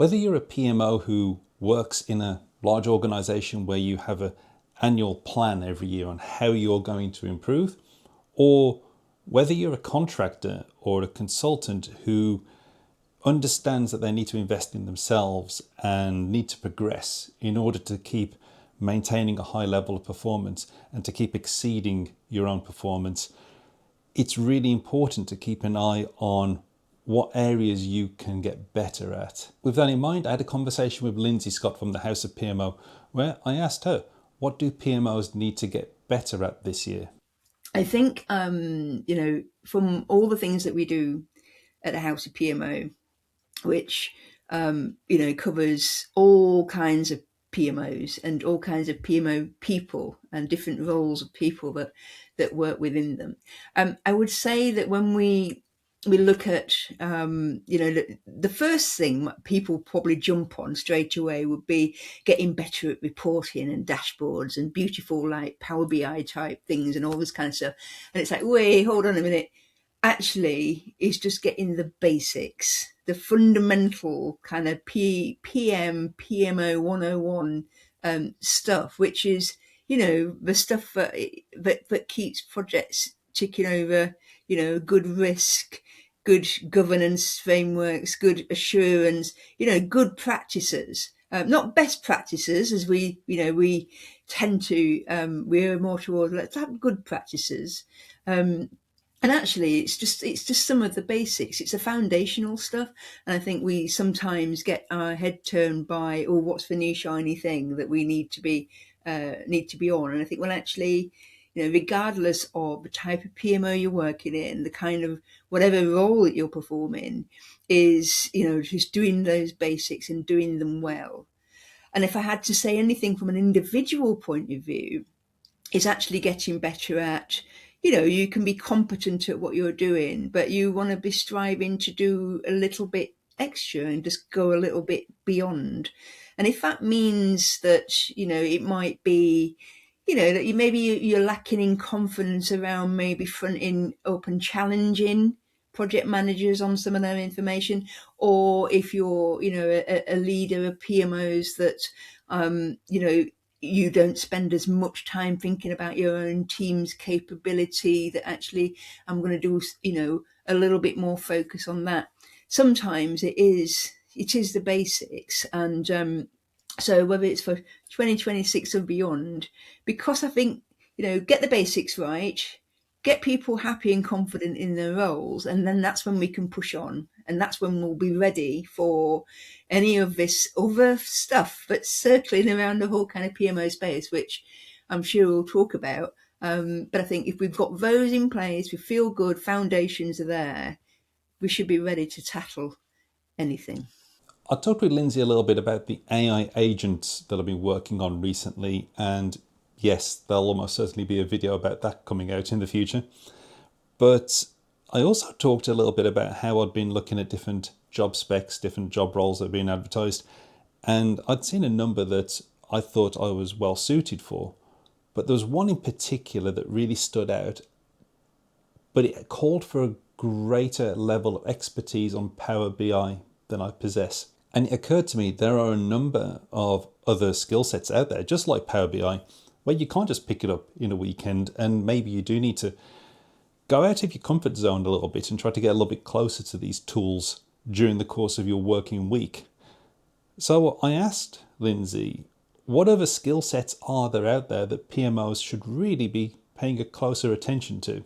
Whether you're a PMO who works in a large organization where you have an annual plan every year on how you're going to improve, or whether you're a contractor or a consultant who understands that they need to invest in themselves and need to progress in order to keep maintaining a high level of performance and to keep exceeding your own performance, it's really important to keep an eye on what areas you can get better at. With that in mind, I had a conversation with Lindsay Scott from the House of PMO where I asked her, what do PMOs need to get better at this year? I think, from all the things that we do at the House of PMO, which, covers all kinds of PMOs and all kinds of PMO people and different roles of people that work within them. I would say that when we look at, the first thing people probably jump on straight away would be getting better at reporting and dashboards and beautiful like Power BI type things and all this kind of stuff. And it's like, wait, hold on a minute. Actually, it's just getting the basics, the fundamental kind of PMO 101 stuff, which is, the stuff that keeps projects ticking over, good risk, good governance frameworks, good assurance, good practices. Not best practices, as we tend to, we're more towards let's have good practices. And actually, it's just some of the basics. It's the foundational stuff, and I think we sometimes get our head turned by, oh, what's the new shiny thing that we need to be on? And I think, well, actually, regardless of the type of PMO you're working in, the kind of whatever role that you're performing, is just doing those basics and doing them well. And if I had to say anything from an individual point of view, is actually getting better at, you can be competent at what you're doing, but you want to be striving to do a little bit extra and just go a little bit beyond. And if that means that, it might be, that you're lacking in confidence around maybe fronting up and challenging project managers on some of their information, or if you're, a leader of PMOs that, you don't spend as much time thinking about your own team's capability, that actually I'm going to do, a little bit more focus on that. Sometimes it is the basics. And so whether it's for 2026 or beyond, because I think, get the basics right, get people happy and confident in their roles, and then that's when we can push on. And that's when we'll be ready for any of this other stuff that's circling around the whole kind of PMO space, which I'm sure we'll talk about. But I think if we've got those in place, we feel good, foundations are there, we should be ready to tackle anything. I talked with Lindsay a little bit about the AI agents that I've been working on recently, and yes, there'll almost certainly be a video about that coming out in the future. But I also talked a little bit about how I'd been looking at different job specs, different job roles that have been advertised, and I'd seen a number that I thought I was well suited for. But there was one in particular that really stood out, but it called for a greater level of expertise on Power BI than I possess. And it occurred to me there are a number of other skill sets out there, just like Power BI, where you can't just pick it up in a weekend, and maybe you do need to go out of your comfort zone a little bit and try to get a little bit closer to these tools during the course of your working week. So I asked Lindsay, what other skill sets are there out there that PMOs should really be paying a closer attention to?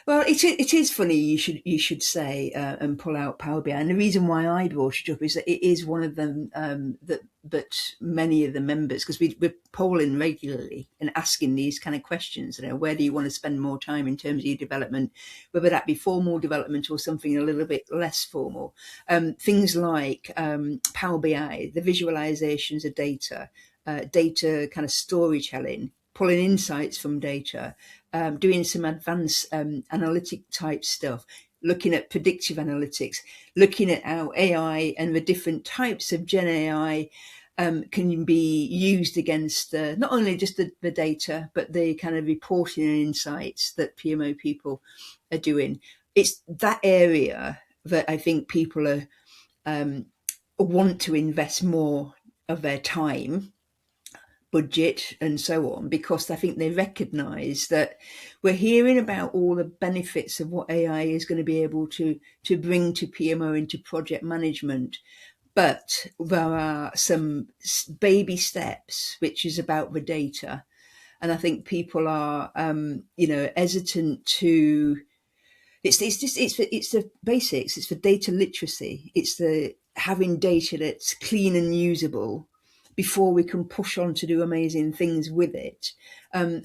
Well, it is funny you should say and pull out Power BI, and the reason why I brought it up is that it is one of them that many of the members, because we're polling regularly and asking these kind of questions. Where do you want to spend more time in terms of your development, whether that be formal development or something a little bit less formal. Things like Power BI, the visualizations of data, data kind of storytelling, pulling insights from data, doing some advanced analytic type stuff, looking at predictive analytics, looking at how AI and the different types of Gen AI can be used against not only just the data, but the kind of reporting and insights that PMO people are doing. It's that area that I think people are want to invest more of their time, budget, and so on, because I think they recognise that we're hearing about all the benefits of what AI is going to be able to bring to PMO and to project management. But there are some baby steps, which is about the data. And I think people are, hesitant to. It's the basics. It's the data literacy. It's the having data that's clean and usable before we can push on to do amazing things with it.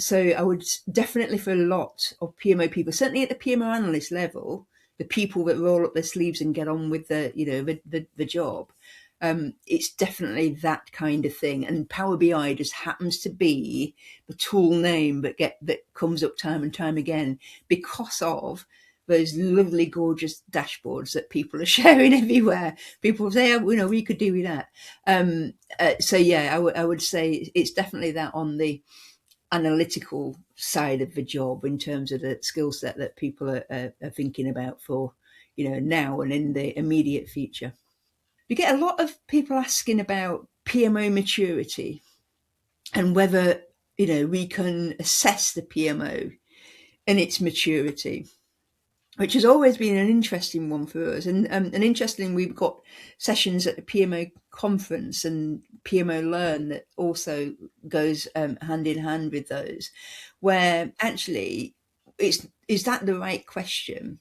So I would definitely, for a lot of PMO people, certainly at the PMO analyst level, the people that roll up their sleeves and get on with the job. It's definitely that kind of thing, and Power BI just happens to be the tool name that comes up time and time again because of those lovely, gorgeous dashboards that people are sharing everywhere. People say, oh, we could do with that. So yeah, I would say it's definitely that on the analytical side of the job in terms of the skill set that people are thinking about for, now and in the immediate future. You get a lot of people asking about PMO maturity and whether, we can assess the PMO and its maturity, which has always been an interesting one for us. And interesting, we've got sessions at the PMO conference and PMO Learn that also goes hand in hand with those, where actually is that the right question?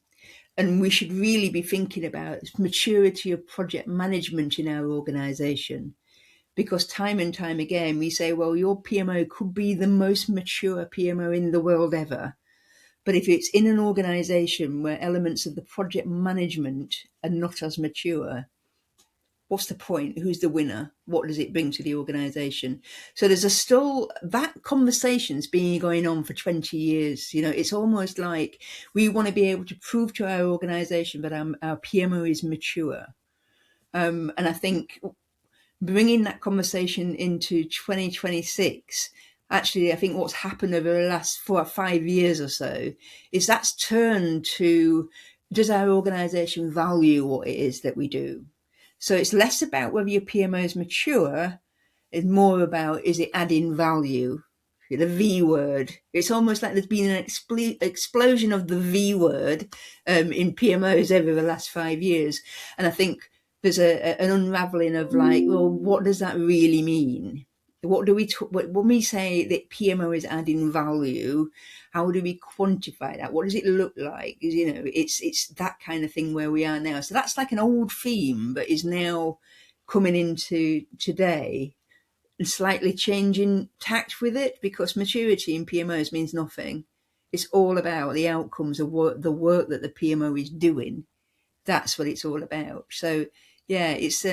And we should really be thinking about maturity of project management in our organisation. Because time and time again, we say, well, your PMO could be the most mature PMO in the world ever. But if it's in an organisation where elements of the project management are not as mature, what's the point? Who's the winner? What does it bring to the organisation? So there's still that conversation's been going on for 20 years. It's almost like we want to be able to prove to our organisation that our PMO is mature. And I think bringing that conversation into 2026, actually, I think what's happened over the last 4 or 5 years or so is that's turned to, does our organisation value what it is that we do? So it's less about whether your PMO is mature, it's more about, is it adding value? The V word. It's almost like there's been an explosion of the V word in PMOs over the last 5 years. And I think there's an unraveling of like, well, what does that really mean? What do we when we say that PMO is adding value? How do we quantify that? What does it look like? It's that kind of thing where we are now. So that's like an old theme, but is now coming into today and slightly changing tact with it, because maturity in PMOs means nothing. It's all about the outcomes of the work that the PMO is doing. That's what it's all about. So yeah, it's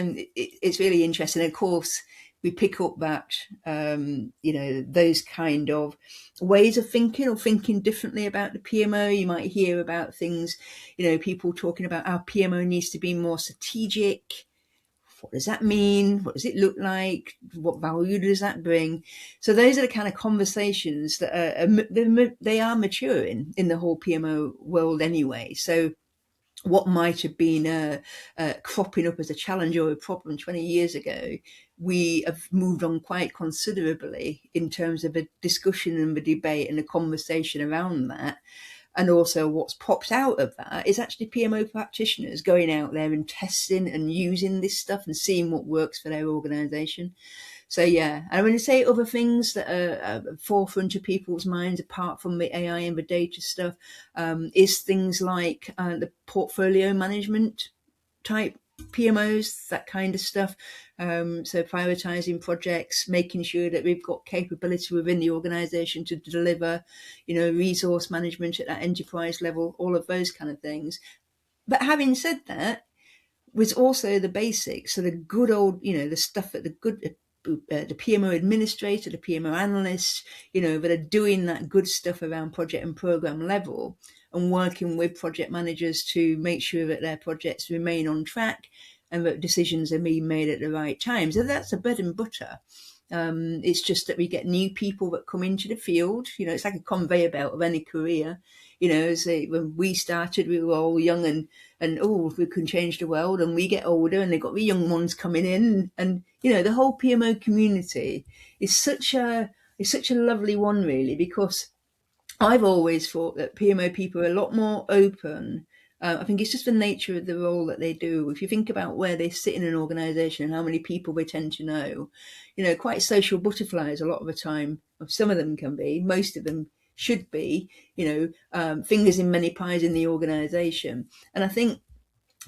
really interesting. And of course, we pick up that those kind of ways of thinking or thinking differently about the PMO. You might hear about things, people talking about our PMO needs to be more strategic. What does that mean? What does it look like? What value does that bring? So those are the kind of conversations that they are maturing in the whole PMO world anyway. So what might have been cropping up as a challenge or a problem 20 years ago, we have moved on quite considerably in terms of a discussion and the debate and the conversation around that. And also what's popped out of that is actually PMO practitioners going out there and testing and using this stuff and seeing what works for their organisation. So yeah, and when I say other things that are forefront of people's minds apart from the AI and the data stuff, is things like the portfolio management type PMOs, that kind of stuff. So prioritizing projects, making sure that we've got capability within the organisation to deliver, resource management at that enterprise level, all of those kind of things. But having said that, was also the basics. So the good old, the stuff that the PMO administrator, the PMO analysts, that are doing that good stuff around project and program level and working with project managers to make sure that their projects remain on track and that decisions are being made at the right time. So that's the bread and butter. It's just that we get new people that come into the field. You know, it's like a conveyor belt of any career. You know, when we started, we were all young and oh, we can change the world. And we get older, and they've got the young ones coming in, and you know, the whole PMO community is such a lovely one, really, because I've always thought that PMO people are a lot more open. I think it's just the nature of the role that they do. If you think about where they sit in an organisation and how many people they tend to know, you know, quite social butterflies a lot of the time. Some of them can be, most of them should be, you know, fingers in many pies in the organisation. And I think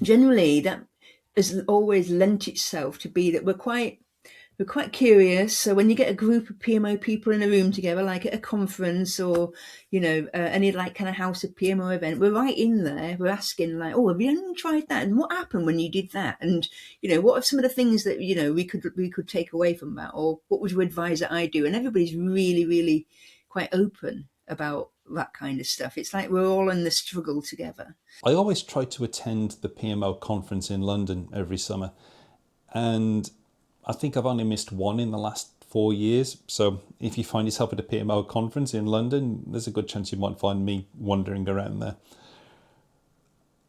generally that has always lent itself to be that we're quite curious. So when you get a group of PMO people in a room together, like at a conference or, you know, any like kind of House of PMO event, we're right in there. We're asking like, oh, have you tried that? And what happened when you did that? And, you know, what are some of the things that, you know, we could take away from that? Or what would you advise that I do? And everybody's really, really quite open about that kind of stuff. It's like we're all in the struggle together. I always try to attend the PMO conference in London every summer, and I think I've only missed one in the last 4 years. So if you find yourself at a PMO conference in London, there's a good chance you might find me wandering around there.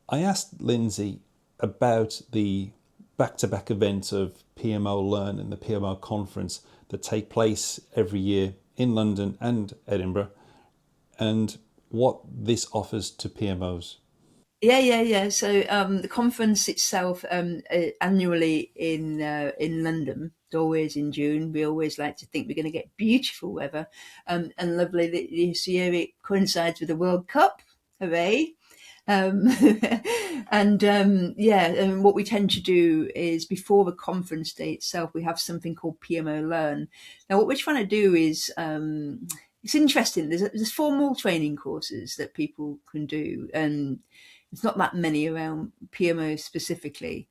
I asked Lindsay about the back-to-back events of PMO Learn and the PMO conference that take place every year in London and Edinburgh, and what this offers to PMOs. Yeah, yeah, yeah. So the conference itself, annually in London, it's always in June. We always like to think we're going to get beautiful weather, and lovely. This year it coincides with the World Cup. Hooray! Um, and yeah, and what we tend to do is before the conference day itself, we have something called PMO Learn. Now, what we're trying to do is it's interesting. There's formal training courses that people can do, and it's not that many around PMO specifically.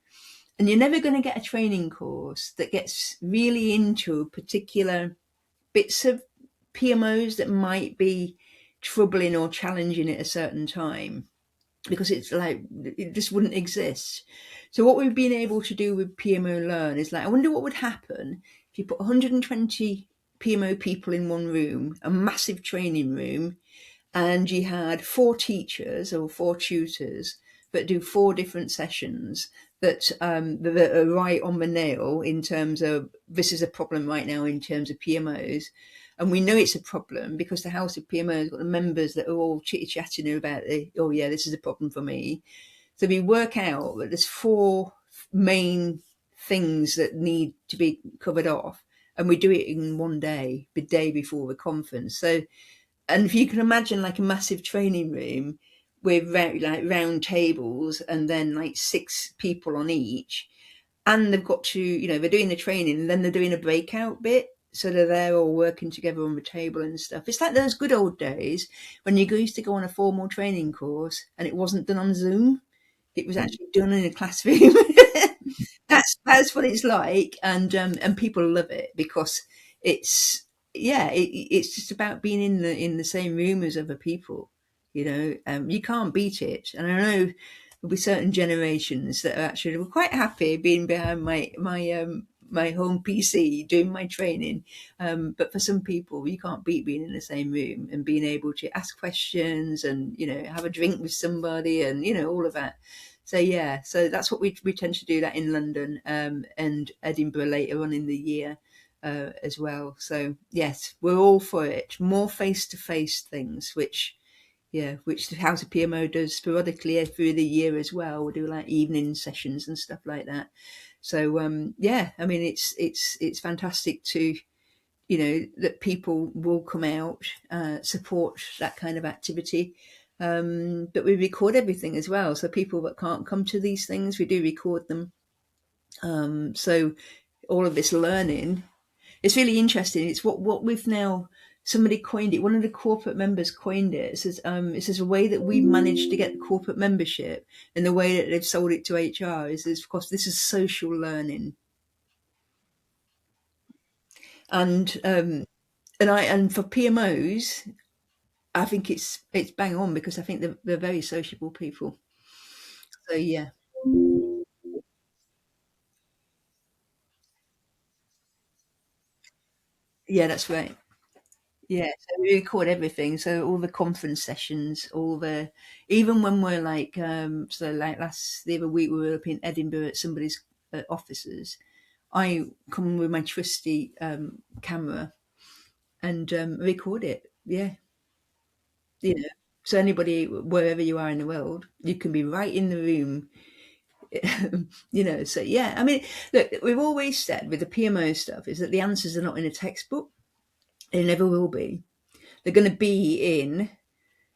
And you're never going to get a training course that gets really into particular bits of PMOs that might be troubling or challenging at a certain time, because it's like it just wouldn't exist. So what we've been able to do with PMO Learn is like, I wonder what would happen if you put 120 PMO people in one room, a massive training room, and you had four teachers or four tutors that do four different sessions that are right on the nail in terms of this is a problem right now in terms of PMOs. And we know it's a problem because the House of PMO has got the members that are all chitty chatting about oh yeah, this is a problem for me. So we work out that there's four main things that need to be covered off, and we do it in one day, the day before the conference. So, and if you can imagine like a massive training room with like round tables and then like six people on each, and they've got to, you know, they're doing the training and then they're doing a breakout bit. So they're there all working together on the table and stuff. It's like those good old days when you used to go on a formal training course and it wasn't done on Zoom. It was actually done in a classroom. That's what it's like, and people love it because it's yeah, it's just about being in the same room as other people. You know, you can't beat it. And I know there'll be certain generations that are actually were quite happy being behind my home PC doing my training. But for some people, you can't beat being in the same room and being able to ask questions and, you know, have a drink with somebody and, you know, all of that. So yeah, so that's what we tend to do that in London, and Edinburgh later on in the year as well. So yes, we're all for it. More face to face things, which yeah, which the House of PMO does sporadically through the year as well. We do like evening sessions and stuff like that. So yeah, I mean it's fantastic to, you know, that people will come out, support that kind of activity. But we record everything as well. So people that can't come to these things, we do record them. So all of this learning, it's really interesting. It's what we've now, somebody coined it. One of the corporate members coined it. It says a way that we managed to get the corporate membership and the way that they've sold it to HR is of course, this is social learning. And and for PMOs, I think it's bang on because I think they're very sociable people. So yeah, Yeah, that's right. Yeah, so we record everything. So all the conference sessions, all the even when we're like so like last the other week we were up in Edinburgh at somebody's offices. I come with my trusty camera and record it. Yeah, you know. So anybody wherever you are in the world, you can be right in the room. You know. So yeah, I mean, look, we've always said with the PMO stuff is that the answers are not in a textbook. They never will be. They're going to be in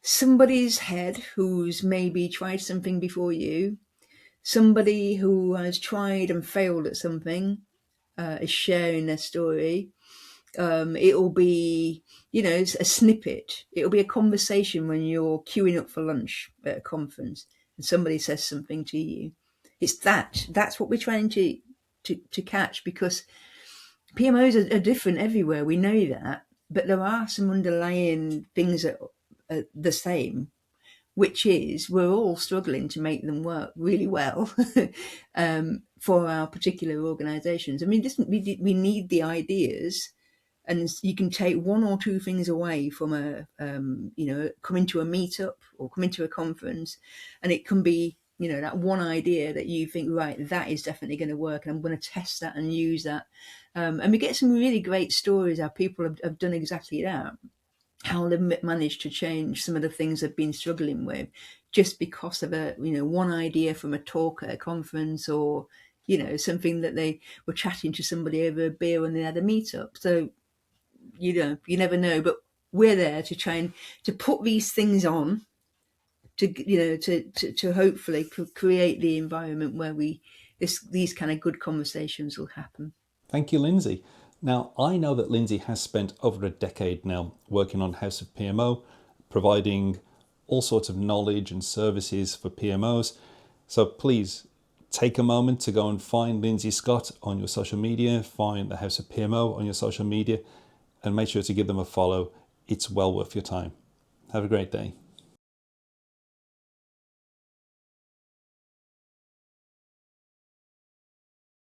somebody's head who's maybe tried something before you, somebody who has tried and failed at something is sharing their story. It'll be, you know, a snippet. It'll be a conversation when you're queuing up for lunch at a conference and somebody says something to you. It's that. That's what we're trying to catch because PMOs are different everywhere. We know that, but there are some underlying things that are the same, which is we're all struggling to make them work really well for our particular organisations. I mean, listen, we need the ideas, and you can take one or two things away from a, you know, coming to a meetup or coming to a conference, and it can be, you know, that one idea that you think, right, that is definitely going to work, and I'm going to test that and use that. And we get some really great stories how people have done exactly that, how they've managed to change some of the things they've been struggling with just because of a, you know, one idea from a talk at a conference, or, you know, something that they were chatting to somebody over a beer when they had a meetup. So, you know, you never know, but we're there to try and to put these things on to, you know, to hopefully create the environment where these kind of good conversations will happen. Thank you, Lindsay. Now, I know that Lindsay has spent over a decade now working on House of PMO, providing all sorts of knowledge and services for PMOs. So please take a moment to go and find Lindsay Scott on your social media, find the House of PMO on your social media, and make sure to give them a follow. It's well worth your time. Have a great day.